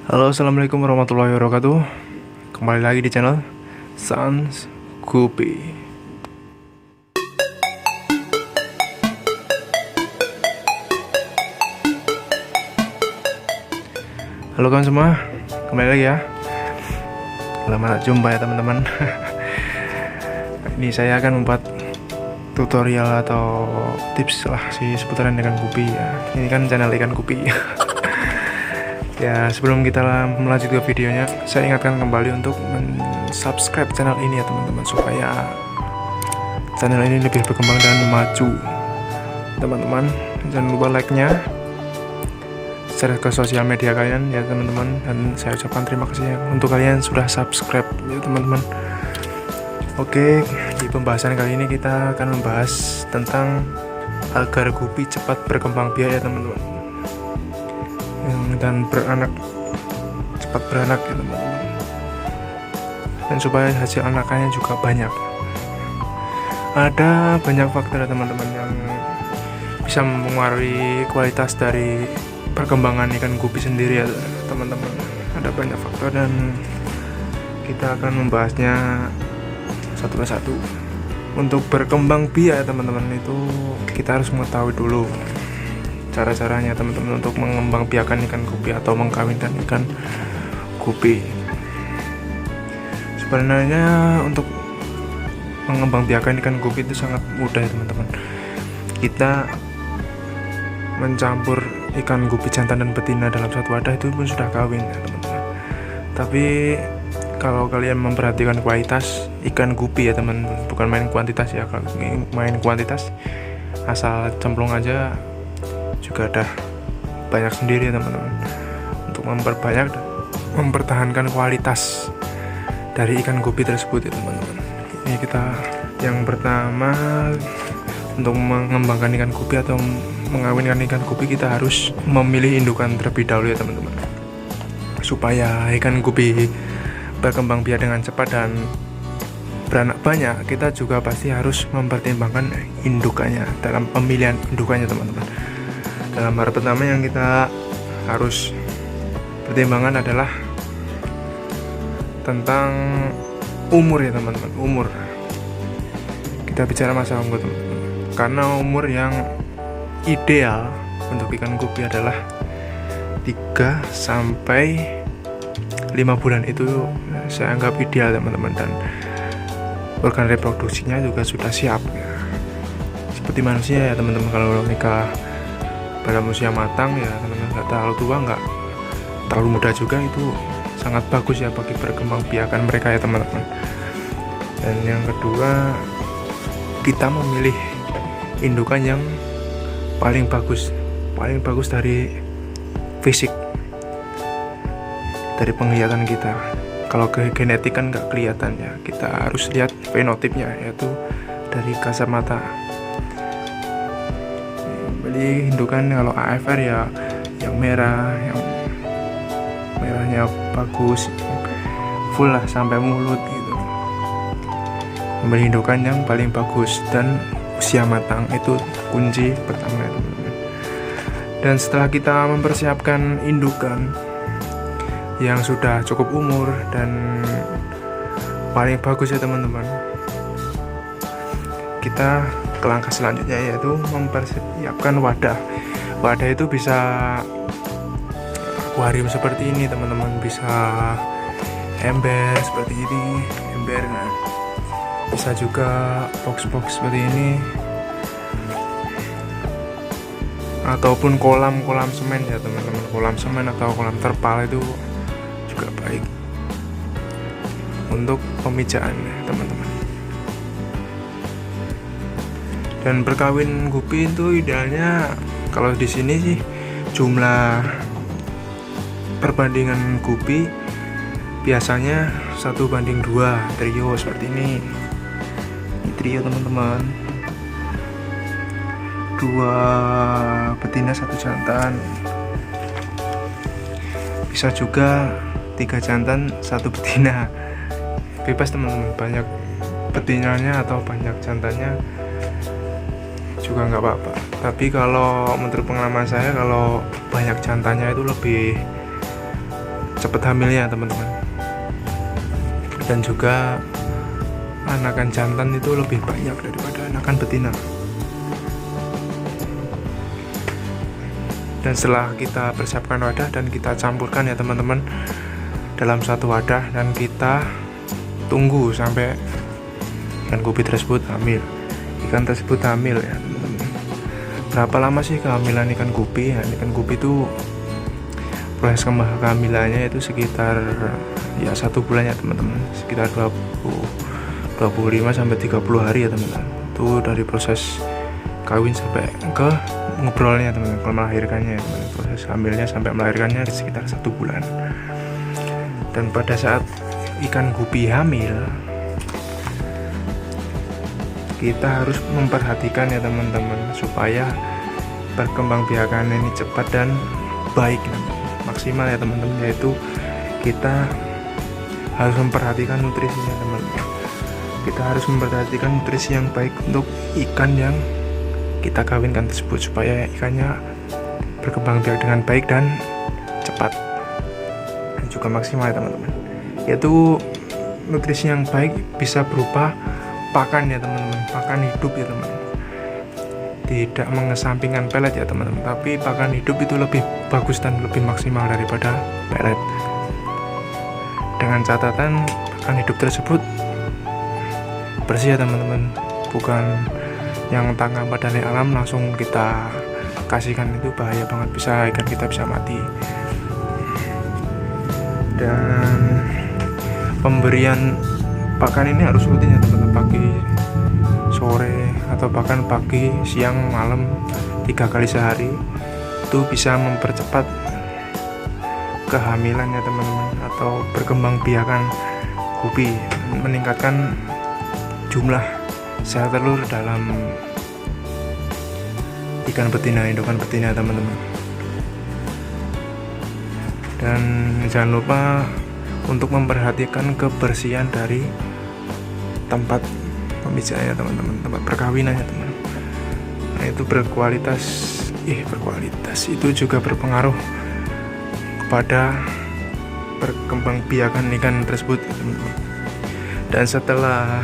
Halo, assalamualaikum warahmatullahi wabarakatuh. Kembali lagi di channel Sans Gupi. Halo kawan semua, kembali lagi ya. Lama tak jumpa ya teman-teman. Ini saya akan membuat tutorial atau tips lah sih seputaran dengan Gupi ya. Ini kan channel ikan Gupi. Ya, sebelum kita melanjut ke videonya, saya ingatkan kembali untuk subscribe channel ini ya teman-teman, supaya channel ini lebih berkembang dan maju. Teman-teman, jangan lupa like-nya, share ke sosial media kalian ya teman-teman, dan saya ucapkan terima kasih ya untuk kalian sudah subscribe ya teman-teman. Oke, di pembahasan kali ini kita akan membahas tentang agar Gupi cepat berkembang biak ya teman-teman, dan cepat beranak ya teman-teman, dan supaya hasil anakannya juga banyak. Ada banyak faktor ya teman-teman yang bisa mempengaruhi kualitas dari perkembangan ikan Gupi sendiri ya teman-teman. Ada banyak faktor dan kita akan membahasnya satu persatu. Untuk berkembang biak ya teman-teman, itu kita harus mengetahui dulu cara-caranya teman-teman untuk mengembang biakan ikan Gupi atau mengkawinkan ikan Gupi. Sebenarnya untuk mengembang biakan ikan Gupi itu sangat mudah ya teman-teman. Kita mencampur ikan Gupi jantan dan betina dalam satu wadah itu pun sudah kawin ya teman-teman. Tapi kalau kalian memperhatikan kualitas ikan Gupi ya teman-teman, bukan main kuantitas ya. Kalau main kuantitas asal cemplung aja juga ada banyak sendiri ya teman-teman. Untuk memperbanyak dan mempertahankan kualitas dari ikan Gupi tersebut ya teman-teman. Ini kita yang pertama, untuk mengembangkan ikan Gupi atau mengawinkan ikan Gupi, kita harus memilih indukan terlebih dahulu ya teman-teman. Supaya ikan Gupi berkembang biak dengan cepat dan beranak banyak, kita juga pasti harus mempertimbangkan indukannya dalam pemilihan indukannya teman-teman. Dalam hal pertama yang kita harus pertimbangkan adalah tentang umur ya teman-teman. Umur, kita bicara masalah umur teman-teman, karena umur yang ideal untuk ikan Gupi adalah 3 sampai 5 bulan. Itu saya anggap ideal teman-teman, dan organ reproduksinya juga sudah siap ya. Seperti manusia ya teman-teman, kalau nikah dalam usia matang ya teman-teman, nggak terlalu tua, nggak terlalu muda juga, itu sangat bagus ya bagi perkembang biakan mereka ya teman-teman. Dan yang kedua, kita memilih indukan yang paling bagus dari fisik, dari penglihatan kita. Kalau ke genetik kan nggak kelihatan ya, kita harus lihat fenotipnya, yaitu dari kasat mata. Beli indukan kalau AFR ya yang merah, yang merahnya bagus, full lah sampai mulut gitu. Beli indukan yang paling bagus dan usia matang, itu kunci pertama. Dan setelah kita mempersiapkan indukan yang sudah cukup umur dan paling bagus ya teman-teman, kita ke langkah selanjutnya, yaitu mempersiapkan wadah. Wadah itu bisa akuarium seperti ini teman-teman, bisa ember seperti ini, ember. Nah, bisa juga box-box seperti ini, ataupun kolam semen ya teman-teman. Kolam semen atau kolam terpal itu juga baik untuk pemijaan ya teman-teman. Dan berkawin Gupi itu idealnya, kalau di sini sih jumlah perbandingan Gupi biasanya 1:2 trio seperti ini. Ini trio teman-teman, 2 betina 1 jantan. Bisa juga 3 jantan 1 betina, bebas teman-teman. Banyak betinanya atau banyak jantannya juga nggak apa-apa. Tapi kalau menurut pengalaman saya, kalau banyak jantannya itu lebih mempercepat hamilnya teman-teman. Dan juga anakan jantan itu lebih banyak daripada anakan betina. Dan setelah kita persiapkan wadah dan kita campurkan ya teman-teman dalam satu wadah, dan kita tunggu sampai ikan gupi tersebut hamil. Ikan tersebut hamil ya teman-teman. Berapa lama sih kehamilan ikan gupi? Ya, ikan gupi itu proses kehamilannya itu sekitar ya 1 bulan ya teman-teman, sekitar 25 sampai 30 hari ya teman-teman. Itu dari proses kawin sampai ke ngobrolnya teman-teman, kalau melahirkannya ya, teman-teman. Proses hamilnya sampai melahirkannya sekitar 1 bulan. Dan pada saat ikan gupi hamil, kita harus memperhatikan ya teman-teman, supaya perkembangbiakan ini cepat dan baik, maksimal ya teman-teman. Yaitu kita harus memperhatikan nutrisinya teman-teman. Kita harus memperhatikan nutrisi yang baik untuk ikan yang kita kawinkan tersebut, supaya ikannya berkembang biak dengan baik dan cepat dan juga maksimal ya teman-teman. Yaitu nutrisi yang baik bisa berupa pakan ya teman-teman, pakan hidup ya teman-teman. Tidak mengesampingkan pelet ya teman-teman, tapi pakan hidup itu lebih bagus dan lebih maksimal daripada pelet. Dengan catatan pakan hidup tersebut bersih ya teman-teman, bukan yang tangkapan dari alam langsung kita kasihkan, itu bahaya banget, bisa ikan kita bisa mati. Dan pemberian pakan ini harus rutin ya teman-teman, pagi, sore, atau bahkan pagi, siang, malam 3 kali sehari. Itu bisa mempercepat kehamilan ya teman-teman, atau berkembang biakan gupi, meningkatkan jumlah sel telur dalam ikan betina, indukan betina teman-teman. Dan jangan lupa untuk memperhatikan kebersihan dari tempat pemijahannya teman-teman, tempat perkawinannya teman-teman. Nah, itu berkualitas itu juga berpengaruh kepada perkembangbiakan ikan tersebut teman-teman. Dan setelah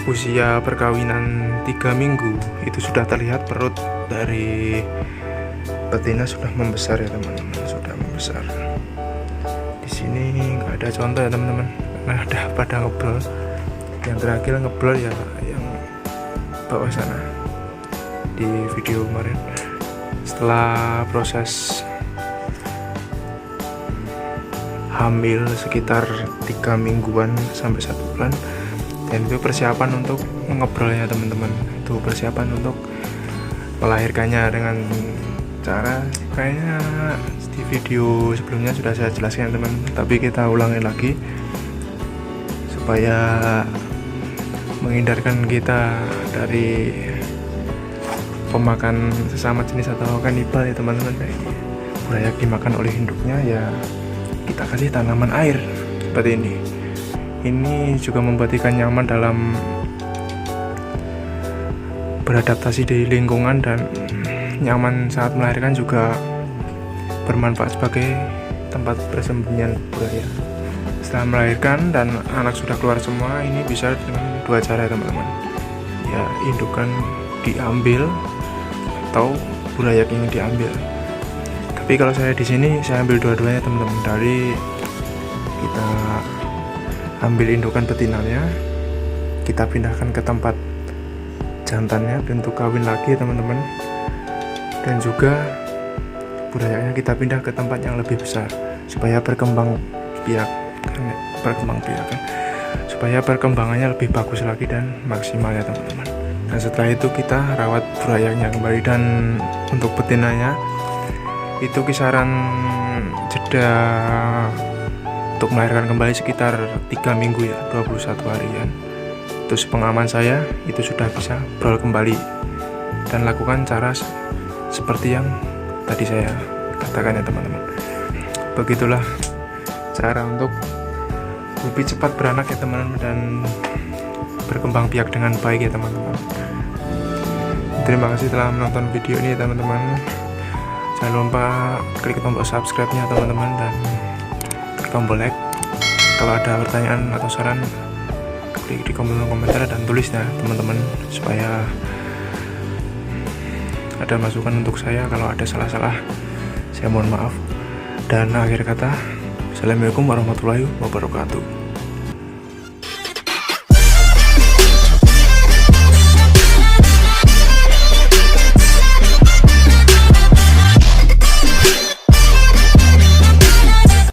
usia perkawinan 3 minggu, itu sudah terlihat perut dari betina sudah membesar ya teman-teman, sudah membesar. Di sini nggak ada contoh ya teman-teman, karena ada pada ngobrol. Yang terakhir ngobrol ya yang bawah sana di video kemarin. Setelah proses hamil sekitar 3 mingguan sampai 1 bulan, dan itu persiapan untuk mengobrolnya teman-teman. Itu persiapan untuk melahirkannya dengan cara kayaknya di video sebelumnya sudah saya jelaskan teman-teman, tapi kita ulangi lagi supaya menghindarkan kita dari pemakan sesama jenis atau kanibal ya teman-teman. Burayak dimakan oleh induknya, ya kita kasih tanaman air seperti ini. Ini juga membuat ikan nyaman dalam beradaptasi di lingkungan, dan nyaman saat melahirkan, juga bermanfaat sebagai tempat persembunyian buaya. Setelah melahirkan dan anak sudah keluar semua, ini bisa dengan 2 cara teman-teman. Ya, indukan diambil atau burayak ini diambil. Tapi kalau saya di sini saya ambil dua-duanya teman-teman. Dari kita ambil indukan betinanya, kita pindahkan ke tempat jantannya untuk kawin lagi teman-teman, dan juga burayaknya kita pindah ke tempat yang lebih besar supaya berkembang biakan, supaya perkembangannya lebih bagus lagi dan maksimal ya teman-teman. Dan setelah itu kita rawat burayaknya kembali, dan untuk betinanya itu kisaran jeda untuk melahirkan kembali sekitar 3 minggu ya, 21 harian. Itu sepengalaman saya, itu sudah bisa berol kembali, dan lakukan cara seperti yang tadi saya katakan ya teman-teman. Begitulah cara untuk lebih cepat beranak ya teman-teman, dan berkembang biak dengan baik ya teman-teman. Terima kasih telah menonton video ini ya teman-teman. Jangan Jangan lupa klik tombol subscribe-nya teman-teman, dan klik tombol like. Kalau ada pertanyaan atau saran, klik di kolom komentar dan tulisnya teman-teman, supaya ada masukan untuk saya. Kalau ada salah-salah, saya mohon maaf. Dan akhir kata, assalamualaikum warahmatullahi wabarakatuh.